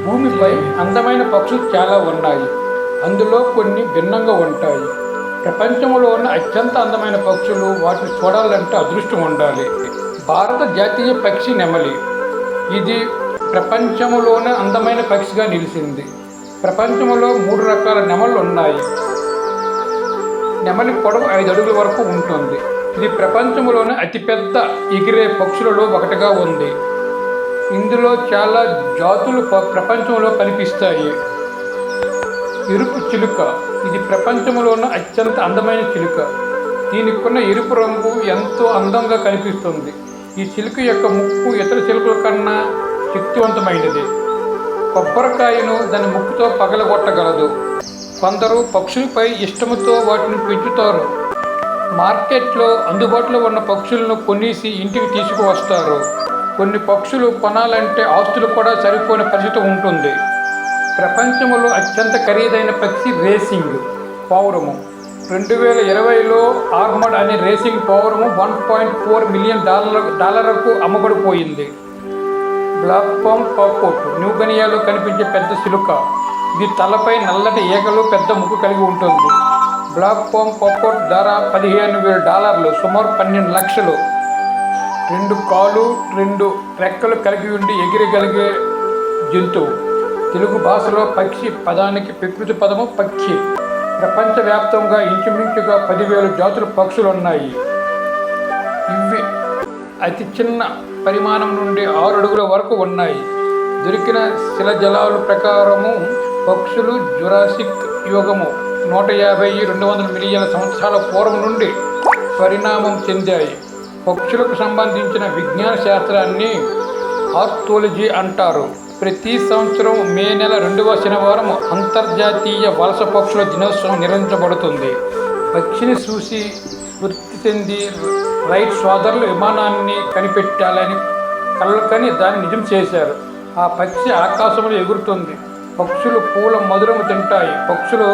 భూమిపై అందమైన పక్షులు చాలా ఉన్నాయి. అందులో కొన్ని భిన్నంగా ఉంటాయి. ప్రపంచంలో ఉన్న అత్యంత అందమైన పక్షులు వాటిని చూడాలంటే అదృష్టం ఉండాలి. భారత జాతీయ పక్షి నెమలి. ఇది ప్రపంచంలోనే అందమైన పక్షిగా నిలిచింది. ప్రపంచంలో 3 రకాల నెమళ్ళు ఉన్నాయి. నెమలి పొడవు 5 అడుగుల వరకు ఉంటుంది. ఇది ప్రపంచంలోనే అతిపెద్ద ఎగిరే పక్షులలో ఒకటిగా ఉంది. ఇందులో చాలా జాతులు ప్రపంచంలో కనిపిస్తాయి. ఎరుపు చిలుక. ఇది ప్రపంచంలోనే అత్యంత అందమైన చిలుక. దీనికున్న ఎరుపు రంగు ఎంతో అందంగా కనిపిస్తుంది. ఈ చిలుక యొక్క ముక్కు ఇతర చిలుకల కన్నా శక్తివంతమైనది. కొబ్బరికాయను దాని ముక్కుతో పగలగొట్టగలదు. కొందరు పక్షులపై ఇష్టంతో వాటిని పెంచుతారు. మార్కెట్లో అందుబాటులో ఉన్న పక్షులను కొనేసి ఇంటికి తీసుకువస్తారు. కొన్ని పక్షులు కొనాలంటే ఆస్తులు కూడా సరిపోయిన పరిస్థితి ఉంటుంది. ప్రపంచంలో అత్యంత ఖరీదైన పక్షి రేసింగ్ పావురము. 2020లో ఆర్మడ్ అనే రేసింగ్ పావురము $1.4 మిలియన్ డాలర్లకు అమ్మబడిపోయింది. బ్లాక్ పామ్ కాకోట్ న్యూగినియాలో కనిపించే పెద్ద చిలుక. ఇది తలపై నల్లటి ఈగలు పెద్ద ముక్కు కలిగి ఉంటుంది. బ్లాక్ పామ్ కాకోట్ ధర $15,000, సుమారు 12 లక్షలు. 2 కాళ్ళు 2 రెక్కలు కలిగి ఉండి ఎగిరగలిగే జంతువు. తెలుగు భాషలో పక్షి పదానికి ప్రకృతి పదము పక్షి. ప్రపంచవ్యాప్తంగా ఇంచుమించుగా 10,000 జాతుల పక్షులు ఉన్నాయి. ఇవి అతి చిన్న పరిమాణం నుండి 6 అడుగుల వరకు ఉన్నాయి. దొరికిన శిలాజాల ప్రకారము పక్షులు జురాసిక్ యుగము 150-200 మిలియన్ల సంవత్సరాల పూర్వం నుండి పరిణామం చెందాయి. పక్షులకు సంబంధించిన విజ్ఞాన శాస్త్రాన్ని ఆర్థోలజీ అంటారు. ప్రతి సంవత్సరం మే నెల 2వ శనివారం అంతర్జాతీయ వలస పక్షుల దినోత్సవం నిర్వహించబడుతుంది. పక్షిని చూసి స్ఫూర్తి చెంది రైట్ సోదరులు విమానాన్ని కనిపెట్టాలని కలకని దాన్ని నిజం చేశారు. ఆ పక్షి ఆకాశంలో ఎగురుతుంది. పక్షులు పూల మధురము తింటాయి. పక్షులు